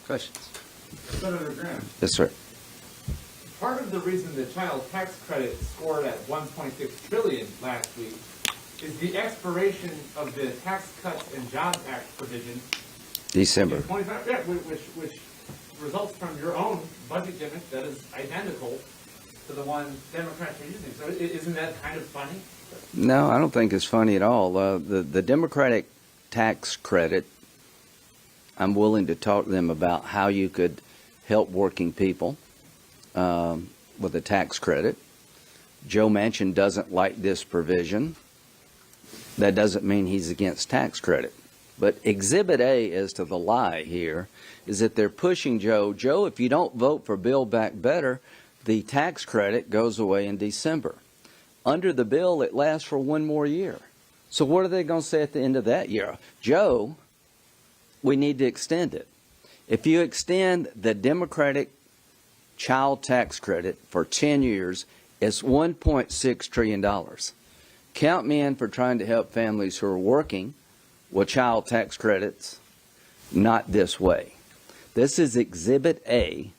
Questions? Senator Graham, Yes, sir. part of the reason the child tax credit scored at $1.6 trillion last week is the expiration of the Tax Cuts and Jobs Act provision December. in 25, yeah, which results from your own budget gimmick that is identical to the one Democrats are using. So isn't that kind of funny? No, I don't think it's funny at all. The Democratic tax credit, I'm willing to talk to them about how you could help working people with a tax credit. Joe Manchin doesn't like this provision. That doesn't mean he's against tax credit. But Exhibit A as to the lie here is that they're pushing Joe, if you don't vote for Build Back Better, the tax credit goes away in December. Under the bill, it lasts for one more year. So what are they going to say at the end of that year? Joe, we need to extend it. If you extend the Democratic child tax credit for 10 years, it's $1.6 trillion. Count me in for trying to help families who are working with child tax credits, not this way. This is Exhibit A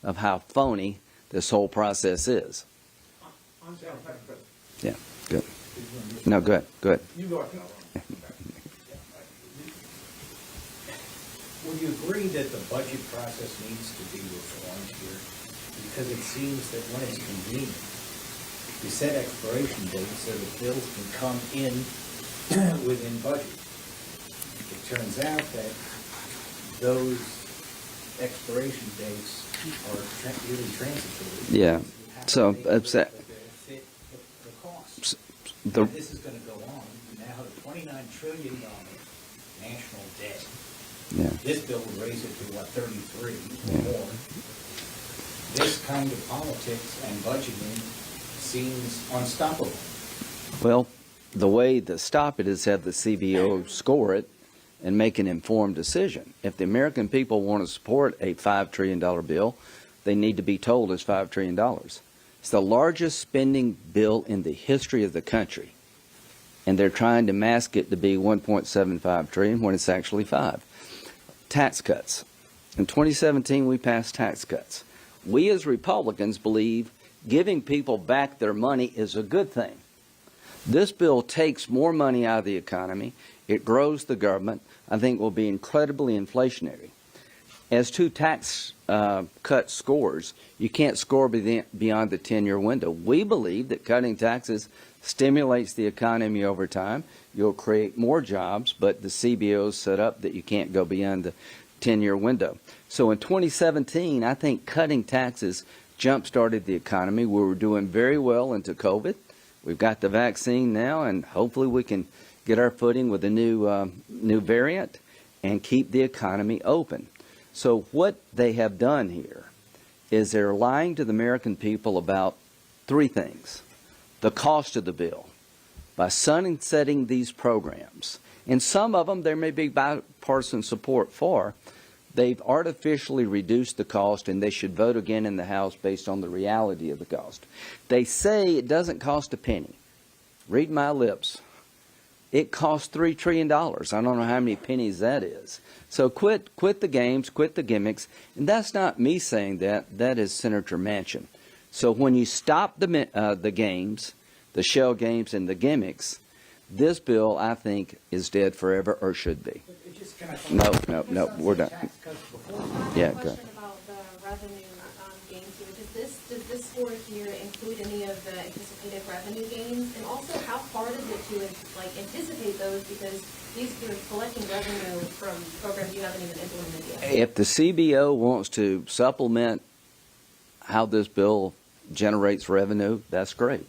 of how phony this whole process is. On child tax credit. Yeah, good. No, go ahead. Go ahead. You go ahead. Would you agree that the budget process needs to be reformed here? Because it seems that when it's convenient, we set expiration dates so that bills can come in within budget. It turns out that those expiration dates are really transitory. Yeah. So fit the costs. the This is going to go on. We now have a $29 trillion national debt. yeah. This bill would raise it to, 33 or more. This kind of politics and budgeting seems unstoppable. Well, the way to stop it is have the CBO score it and make an informed decision. If the American people want to support a $5 trillion bill, they need to be told it's $5 trillion. It's the largest spending bill in the history of the country. And they're trying to mask it to be $1.75 trillion when it's actually $5. Tax cuts. In 2017, we passed tax cuts. We as Republicans believe giving people back their money is a good thing. This bill takes more money out of the economy. It grows the government. I think will be incredibly inflationary. As to tax cut scores, you can't score beyond the 10-year window. We believe that cutting taxes stimulates the economy over time. You'll create more jobs, but the CBO is set up that you can't go beyond the 10-year window. So in 2017, I think cutting taxes jump-started the economy. We were doing very well into COVID. We've got the vaccine now, and hopefully we can get our footing with a new variant and keep the economy open. So what they have done here is they're lying to the American people about three things. The cost of the bill. By sunsetting these programs, and some of them there may be bipartisan support for, they've artificially reduced the cost, and they should vote again in the House based on the reality of the cost. They say it doesn't cost a penny. Read my lips. It costs $3 trillion. I don't know how many pennies that is. So quit the games, quit the gimmicks. And that's not me saying that. That is Senator Manchin. So when you stop the games, the shell games and the gimmicks, this bill, I think, is dead forever or should be. No, we're done. Yeah, go ahead. Question about the revenue gains here. Does this score here include any of the anticipated revenue gains? And also, how hard is it to anticipate those, because you're collecting revenue from programs you haven't even implemented yet? If the CBO wants to supplement how this bill generates revenue, that's great.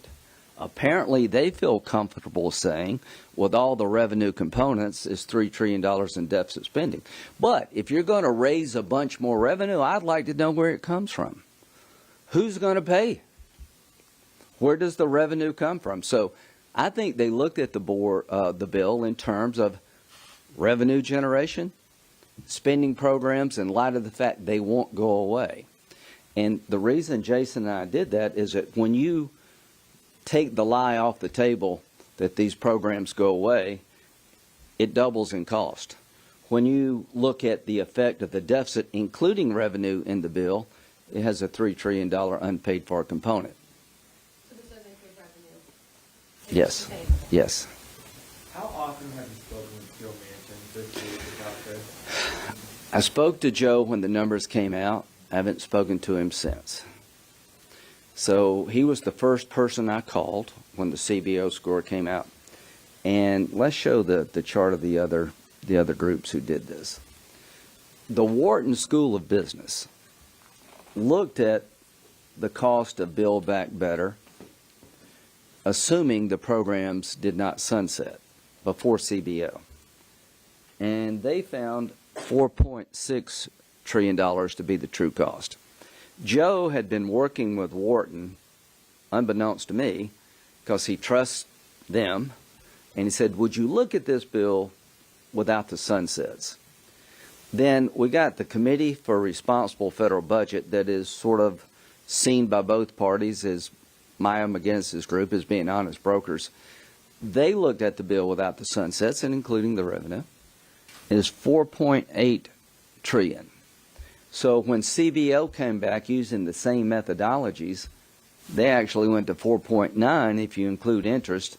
Apparently, they feel comfortable saying, with all the revenue components, is $3 trillion in deficit spending. But if you're going to raise a bunch more revenue, I'd like to know where it comes from. Who's going to pay? Where does the revenue come from? So I think they looked at the bill in terms of revenue generation, spending programs, in light of the fact they won't go away. And the reason Jason and I did that is that when you take the lie off the table that these programs go away, it doubles in cost. When you look at the effect of the deficit, including revenue in the bill, it has a $3 trillion unpaid for component. So this doesn't include revenue? Yes. Yes. How often have you spoken with Joe Manchin this week about this? I spoke to Joe when the numbers came out. I haven't spoken to him since. So he was the first person I called when the CBO score came out. And let's show the chart of the other groups who did this. The Wharton School of Business looked at the cost of Build Back Better, assuming the programs did not sunset before CBO. And they found $4.6 trillion to be the true cost. Joe had been working with Wharton, unbeknownst to me, because he trusts them, and he said, would you look at this bill without the sunsets? Then we got the Committee for Responsible Federal Budget that is sort of seen by both parties as Maya McGinnis's group as being honest brokers. They looked at the bill without the sunsets and including the revenue. It is $4.8 trillion. So when CBO came back using the same methodologies, they actually went to 4.9 if you include interest.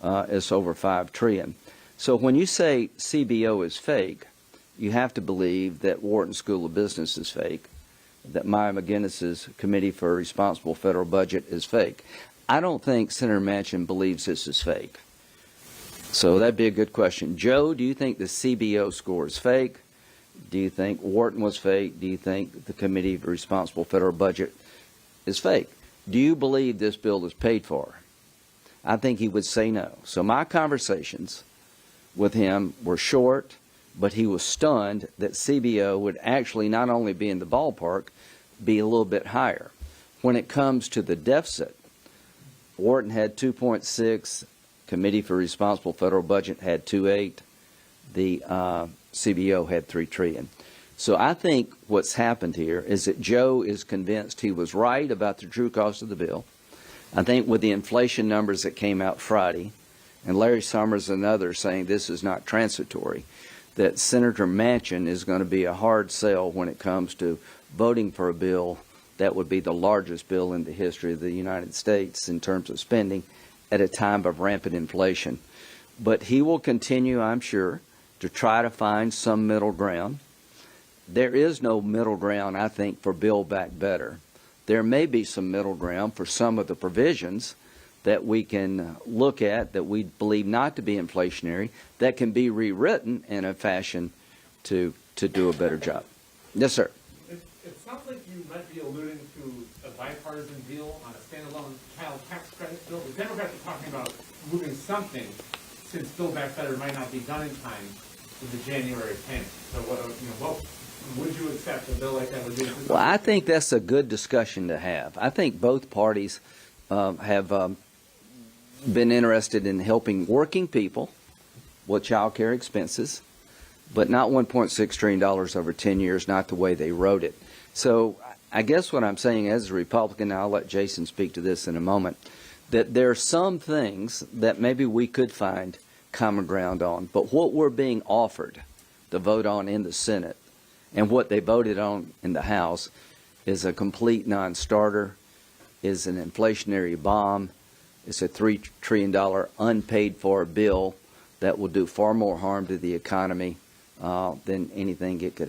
It's over $5 trillion. So when you say CBO is fake, you have to believe that Wharton School of Business is fake, that Maya McGinnis's Committee for Responsible Federal Budget is fake. I don't think Senator Manchin believes this is fake. So that'd be a good question. Joe, do you think the CBO score is fake? Do you think Wharton was fake? Do you think the Committee for Responsible Federal Budget is fake? Do you believe this bill is paid for? I think he would say no. So my conversations with him were short, but he was stunned that CBO would actually not only be in the ballpark, be a little bit higher. When it comes to the deficit, Wharton had 2.6, Committee for Responsible Federal Budget had 2.8, the CBO had 3 trillion. So I think what's happened here is that Joe is convinced he was right about the true cost of the bill. I think with the inflation numbers that came out Friday, and Larry Summers and others saying this is not transitory, that Senator Manchin is going to be a hard sell when it comes to voting for a bill that would be the largest bill in the history of the United States in terms of spending at a time of rampant inflation. But he will continue, I'm sure, to try to find some middle ground. There is no middle ground, I think, for Build Back Better. There may be some middle ground for some of the provisions that we can look at that we believe not to be inflationary, that can be rewritten in a fashion to do a better job. Yes, sir. It sounds like you might be alluding to a bipartisan deal on a standalone child tax credit bill. The Democrats are talking about moving something since Build Back Better might not be done in time for the January payment. So what would you accept a bill like that would do? Well, I think that's a good discussion to have. I think both parties have been interested in helping working people with child care expenses, but not $1.6 trillion over 10 years, not the way they wrote it. So I guess what I'm saying as a Republican, and I'll let Jason speak to this in a moment, that there are some things that maybe we could find common ground on, but what we're being offered to vote on in the Senate and what they voted on in the House is a complete non-starter, is an inflationary bomb. It's a $3 trillion unpaid for bill that will do far more harm to the economy than anything it could